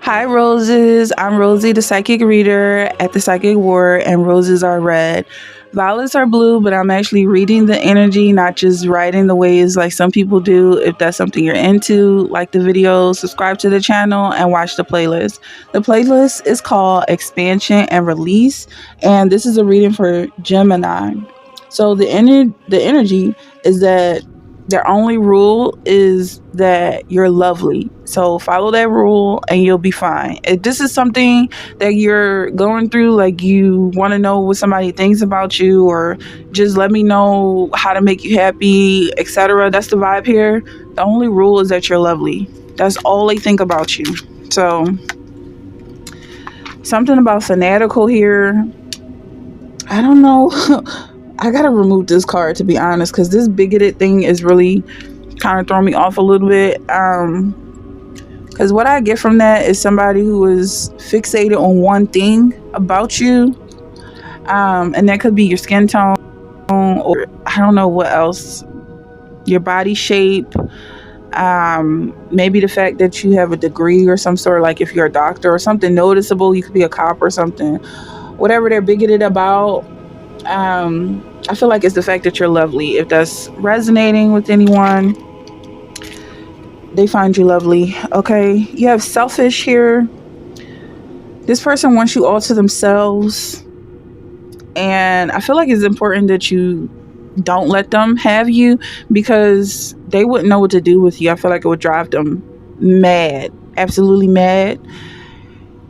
Hi, roses. I'm Rosie, the psychic reader at the Psychic War, and roses are red. Violets are blue, but I'm actually reading the energy, not just writing the ways like some people do. If that's something you're into, like the video, subscribe to the channel, and watch the playlist. The playlist is called Expansion and Release, and this is a reading for Gemini. So the energy is that their only rule is that you're lovely. So follow that rule and you'll be fine. If this is something that you're going through, like you want to know what somebody thinks about you, or just let me know how to make you happy, etc. That's the vibe here. The only rule is that you're lovely. That's all they think about you. So something about fanatical here. I don't know. I gotta remove this card, to be honest, because this bigoted thing is really kind of throwing me off a little bit. Because what I get from that is somebody who is fixated on one thing about you, and that could be your skin tone, or I don't know what else, your body shape, maybe the fact that you have a degree or some sort, like if you're a doctor or something noticeable, you could be a cop or something. Whatever they're bigoted about, I feel like it's the fact that you're lovely. If that's resonating with anyone, they find you lovely. Okay, you have selfish here. This person wants you all to themselves, and I feel like it's important that you don't let them have you, because they wouldn't know what to do with you. I feel like it would drive them mad, absolutely mad.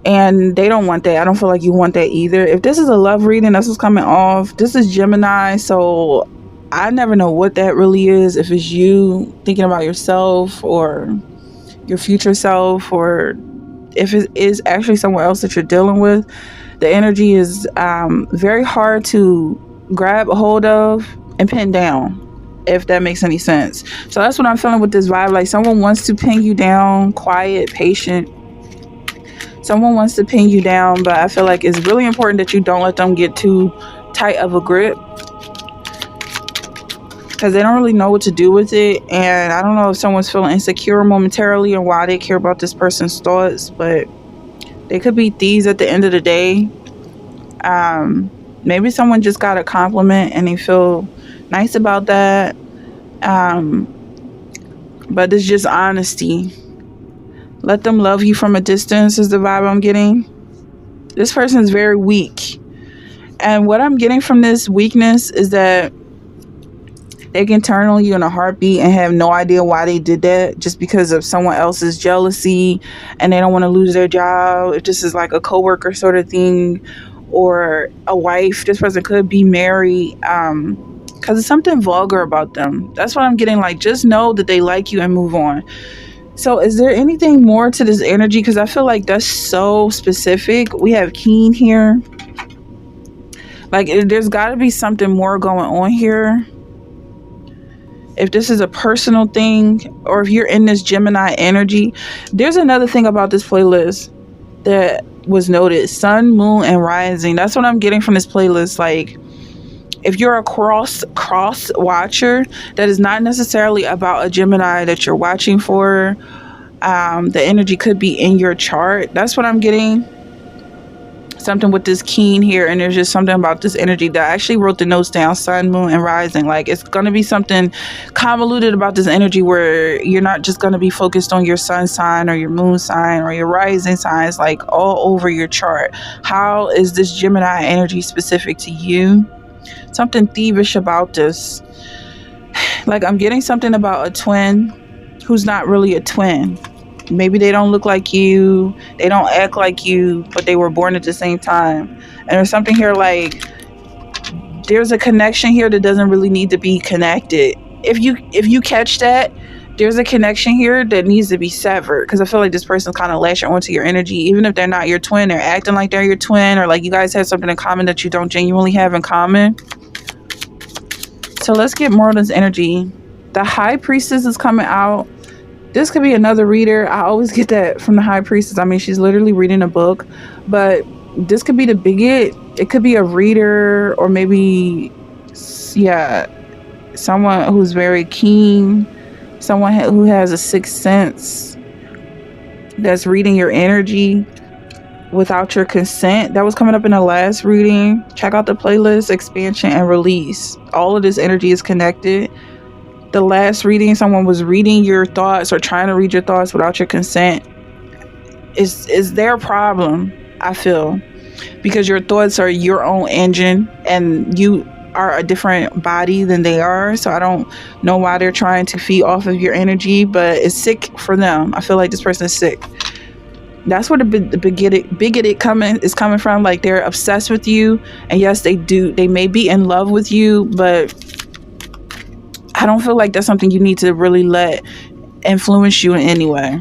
And they don't want that. I don't feel like you want that either. If this is a love reading, that's what's coming off. This is Gemini, so I never know what that really is. If it's you thinking about yourself or your future self, or if it is actually someone else that you're dealing with. The energy is very hard to grab a hold of and pin down, if that makes any sense. So that's what I'm feeling with this vibe. Like someone wants to pin you down, quiet, patient. Someone wants to pin you down, but I feel like it's really important that you don't let them get too tight of a grip, because they don't really know what to do with it. And I don't know if someone's feeling insecure momentarily and why they care about this person's thoughts, but they could be thieves at the end of the day. Maybe someone just got a compliment and they feel nice about that. But it's just honesty. Let them love you from a distance is the vibe I'm getting. This person is very weak. And what I'm getting from this weakness is that they can turn on you in a heartbeat and have no idea why they did that, just because of someone else's jealousy, and they don't want to lose their job. If this is like a coworker sort of thing, or a wife, this person could be married, because it's something vulgar about them. That's what I'm getting. Like, just know that they like you and move on. So is there anything more to this energy? Because I feel like that's so specific. We have keen here. Like, there's got to be something more going on here. If this is a personal thing, or if you're in this Gemini energy. There's another thing about this playlist that was noted. Sun, moon, and rising. That's what I'm getting from this playlist. Like, if you're a cross watcher, that is not necessarily about a Gemini that you're watching for. The energy could be in your chart. That's what I'm getting. Something with this keen here, and there's just something about this energy that I actually wrote the notes down. Sun, moon, and rising. Like, it's going to be something convoluted about this energy, where you're not just going to be focused on your sun sign or your moon sign or your rising signs, like all over your chart. How is this Gemini energy specific to you? Something thievish about this. Like, I'm getting something about a twin who's not really a twin. Maybe they don't look like you, they don't act like you, but they were born at the same time. And there's something here, like there's a connection here that doesn't really need to be connected. If you catch that, there's a connection here that needs to be severed, because I feel like this person's kind of lashing onto your energy. Even if they're not your twin, they're acting like they're your twin, or like you guys have something in common that you don't genuinely have in common. So let's get more of this energy. The High Priestess is coming out. This could be another reader. I always get that from the High Priestess. I mean, she's literally reading a book, but this could be the bigot. It could be a reader, or maybe, yeah, someone who's very keen, someone who has a sixth sense. that's reading your energy without your consent. That was coming up in the last reading. Check out the playlist, expansion and release. All of this energy is connected. The last reading, someone was reading your thoughts or trying to read your thoughts without your consent. Is their problem, I feel, because your thoughts are your own engine and you are a different body than they are. So I don't know why they're trying to feed off of your energy, but it's sick for them. I feel like this person is sick. That's where the bigoted coming from. Like, they're obsessed with you, and yes, they may be in love with you, but I don't feel like that's something you need to really let influence you in any way,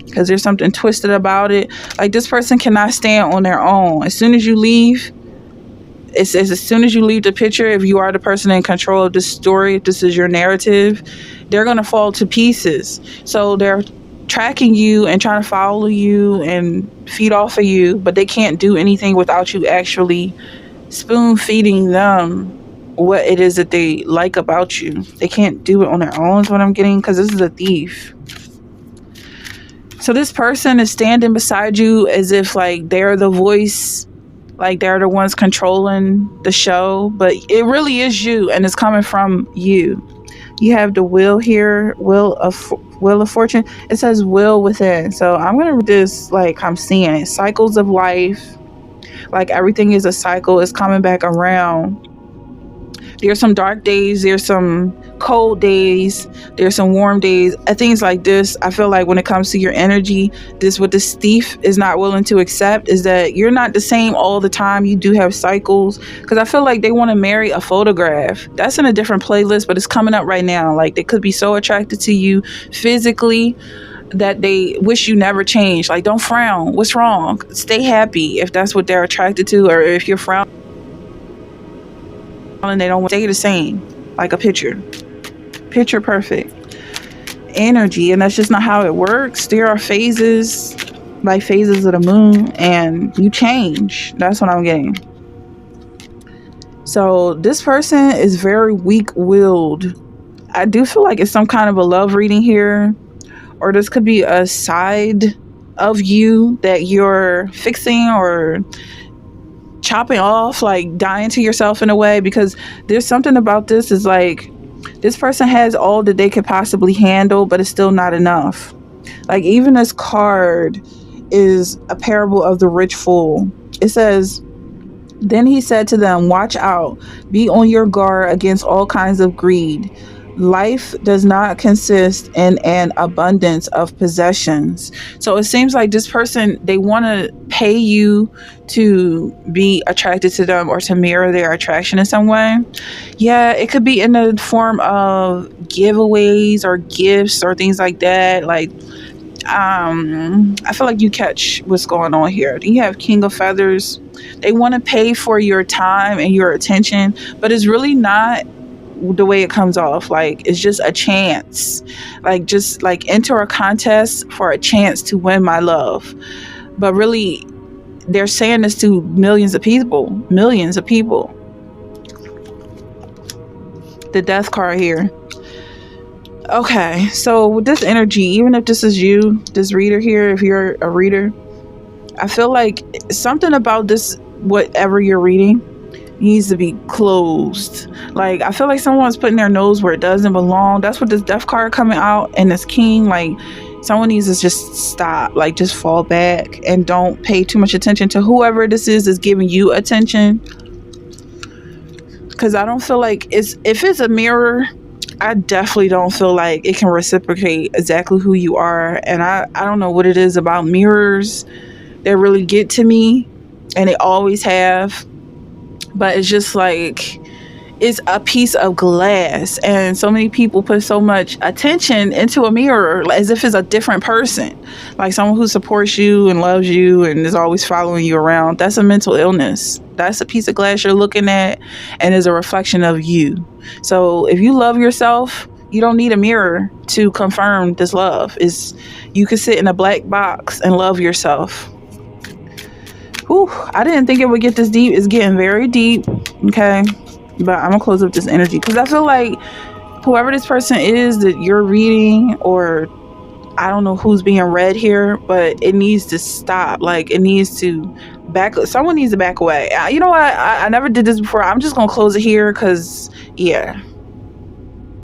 because there's something twisted about it. Like, this person cannot stand on their own. As soon as you leave, as soon as you leave the picture, if you are the person in control of this story, if this is your narrative, they're going to fall to pieces. So they're tracking you and trying to follow you and feed off of you, but they can't do anything without you actually spoon feeding them what it is that they like about you. They can't do it on their own is what I'm getting, because this is a thief. So this person is standing beside you as if like they're the voice, like they're the ones controlling the show, but it really is you, and it's coming from you. You have the will here, wheel of fortune. It says will within. So I'm gonna read this like I'm seeing it. Cycles of life. Like, everything is a cycle. It's coming back around. There's some dark days. There's some cold days. There's some warm days. Things like this. I feel like when it comes to your energy, what this thief is not willing to accept is that you're not the same all the time. You do have cycles, because I feel like they want to marry a photograph. That's in a different playlist, but it's coming up right now. Like, they could be so attracted to you physically that they wish you never changed. Like, don't frown. What's wrong? Stay happy if that's what they're attracted to, or if you're frowning, they don't stay the same. Like a picture perfect energy, and that's just not how it works. There are phases, like phases of the moon, and you change. That's what I'm getting. So this person is very weak-willed. I do feel like it's some kind of a love reading here, or this could be a side of you that you're fixing or chopping off, like dying to yourself in a way, because there's something about this is like this person has all that they could possibly handle, but it's still not enough. Like, even this card is a parable of the rich fool. It says, then he said to them, watch out, be on your guard against all kinds of greed. Life does not consist in an abundance of possessions. So it seems like this person, they want to pay you to be attracted to them or to mirror their attraction in some way. Yeah, it could be in the form of giveaways or gifts or things like that. Like, I feel like you catch what's going on here. You have King of Feathers. They want to pay for your time and your attention, but it's really not the way it comes off. Like, it's just a chance, like just like enter a contest for a chance to win my love. But really, they're saying this to millions of people. The Death card here. Okay, so with this energy, even if this is you, this reader here, if you're a reader, I feel like something about this, whatever you're reading, needs to be closed. Like, I feel like someone's putting their nose where it doesn't belong. That's what this Death card coming out, and this King, like, someone needs to just stop, like, just fall back and don't pay too much attention to whoever this is giving you attention. Because I don't feel like if it's a mirror, I definitely don't feel like it can reciprocate exactly who you are. And I don't know what it is about mirrors that really get to me, and they always have. But it's just like, it's a piece of glass, and so many people put so much attention into a mirror as if it's a different person, like someone who supports you and loves you and is always following you around. That's a mental illness. That's a piece of glass you're looking at, and is a reflection of you. So if you love yourself, you don't need a mirror to confirm this love. You can sit in a black box and love yourself. Whew, I didn't think it would get this deep. It's getting very deep. Okay. But I'm gonna close up this energy, because I feel like whoever this person is that you're reading, or I don't know who's being read here, but it needs to stop. Like, it needs to back. Someone needs to back away. You know what? I never did this before. I'm just gonna close it here because, yeah.